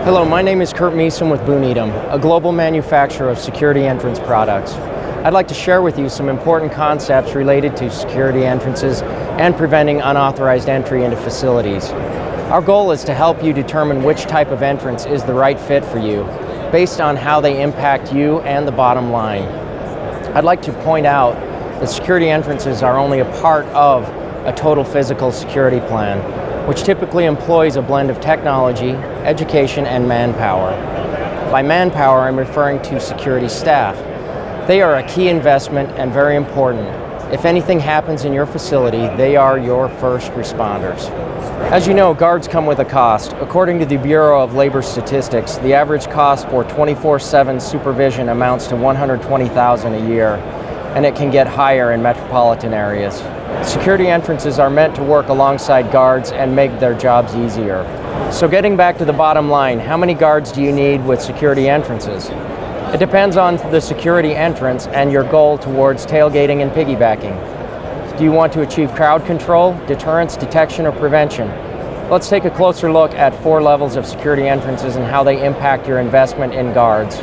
Hello, my name is Kurt Meeson with Boone Edom, a global manufacturer of security entrance products. I'd like to share with you some important concepts related to security entrances and preventing unauthorized entry into facilities. Our goal is to help you determine which type of entrance is the right fit for you, based on how they impact you and the bottom line. I'd like to point out that security entrances are only a part of a total physical security plan, which typically employs a blend of technology, education, and manpower. By manpower, I'm referring to security staff. They are a key investment and very important. If anything happens in your facility, they are your first responders. As you know, guards come with a cost. According to the Bureau of Labor Statistics, the average cost for 24/7 supervision amounts to $120,000 a year, and it can get higher in metropolitan areas. Security entrances are meant to work alongside guards and make their jobs easier. So getting back to the bottom line, how many guards do you need with security entrances? It depends on the security entrance and your goal towards tailgating and piggybacking. Do you want to achieve crowd control, deterrence, detection, or prevention? Let's take a closer look at 4 levels of security entrances and how they impact your investment in guards.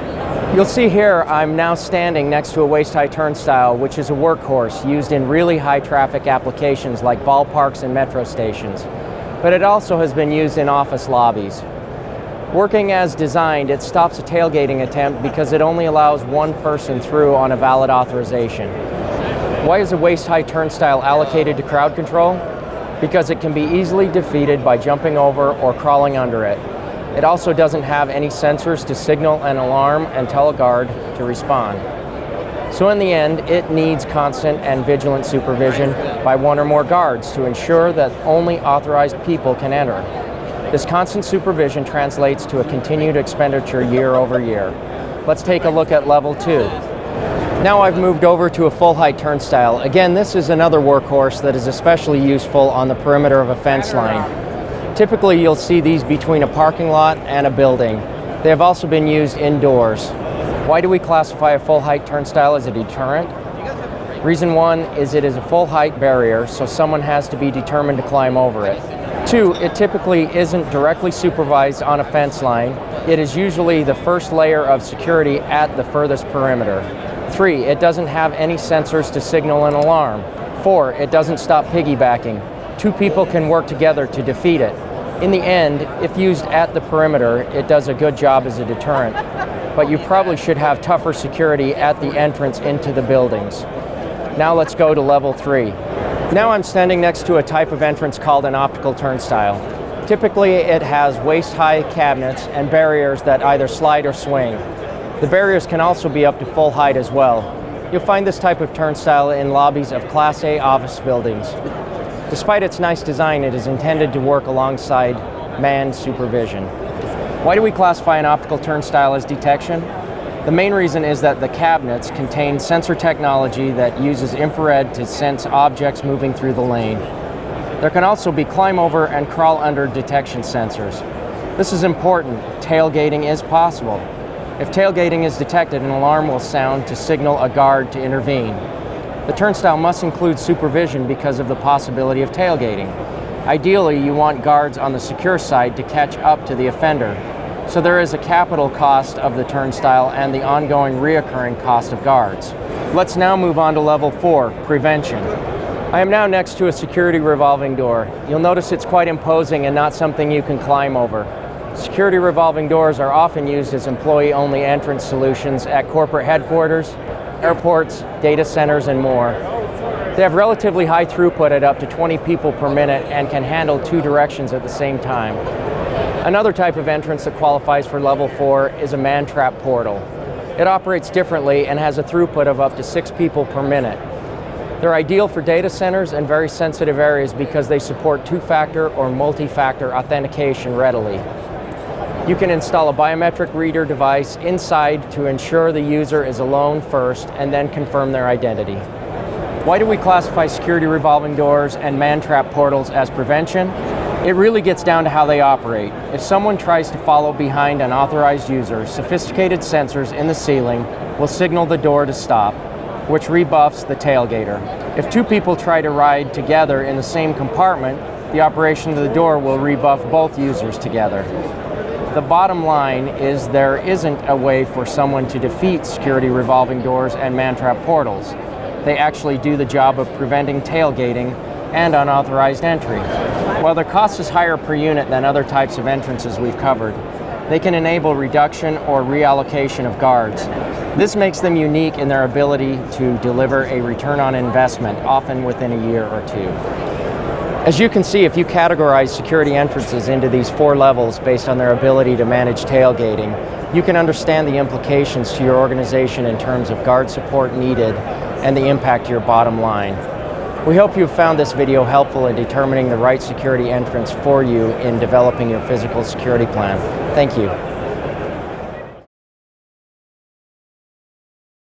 You'll see here I'm now standing next to a waist-high turnstile, which is a workhorse used in really high traffic applications like ballparks and metro stations. But it also has been used in office lobbies. Working as designed, it stops a tailgating attempt because it only allows one person through on a valid authorization. Why is a waist-high turnstile allocated to crowd control? Because it can be easily defeated by jumping over or crawling under it. It also doesn't have any sensors to signal an alarm and tell a guard to respond. So in the end, it needs constant and vigilant supervision by one or more guards to ensure that only authorized people can enter. This constant supervision translates to a continued expenditure year over year. Let's take a look at level 2. Now I've moved over to a full height turnstile. Again, this is another workhorse that is especially useful on the perimeter of a fence line. Typically you'll see these between a parking lot and a building. They have also been used indoors. Why do we classify a full height turnstile as a deterrent? Reason 1 is it is a full height barrier, so someone has to be determined to climb over it. 2, it typically isn't directly supervised on a fence line. It is usually the first layer of security at the furthest perimeter. 3, it doesn't have any sensors to signal an alarm. 4, it doesn't stop piggybacking. 2 people can work together to defeat it. In the end, if used at the perimeter, it does a good job as a deterrent. But you probably should have tougher security at the entrance into the buildings. Now let's go to level 3. Now I'm standing next to a type of entrance called an optical turnstile. Typically it has waist-high cabinets and barriers that either slide or swing. The barriers can also be up to full height as well. You'll find this type of turnstile in lobbies of Class A office buildings. Despite its nice design, it is intended to work alongside manned supervision. Why do we classify an optical turnstile as detection? The main reason is that the cabinets contain sensor technology that uses infrared to sense objects moving through the lane. There can also be climb over and crawl under detection sensors. This is important. Tailgating is possible. If tailgating is detected, an alarm will sound to signal a guard to intervene. The turnstile must include supervision because of the possibility of tailgating. Ideally, you want guards on the secure side to catch up to the offender. So there is a capital cost of the turnstile and the ongoing reoccurring cost of guards. Let's now move on to level 4, prevention. I am now next to a security revolving door. You'll notice it's quite imposing and not something you can climb over. Security revolving doors are often used as employee-only entrance solutions at corporate headquarters, airports, data centers, and more. They have relatively high throughput at up to 20 people per minute and can handle 2 directions at the same time. Another type of entrance that qualifies for level 4 is a man-trap portal. It operates differently and has a throughput of up to 6 people per minute. They're ideal for data centers and very sensitive areas because they support 2-factor or multi-factor authentication readily. You can install a biometric reader device inside to ensure the user is alone first and then confirm their identity. Why do we classify security revolving doors and man-trap portals as prevention? It really gets down to how they operate. If someone tries to follow behind an authorized user, sophisticated sensors in the ceiling will signal the door to stop, which rebuffs the tailgater. If 2 people try to ride together in the same compartment, the operation of the door will rebuff both users together. The bottom line is there isn't a way for someone to defeat security revolving doors and man-trap portals. They actually do the job of preventing tailgating and unauthorized entry. While their cost is higher per unit than other types of entrances we've covered, they can enable reduction or reallocation of guards. This makes them unique in their ability to deliver a return on investment, often within a year or two. As you can see, if you categorize security entrances into these 4 levels based on their ability to manage tailgating, you can understand the implications to your organization in terms of guard support needed and the impact to your bottom line. We hope you found this video helpful in determining the right security entrance for you in developing your physical security plan. Thank you.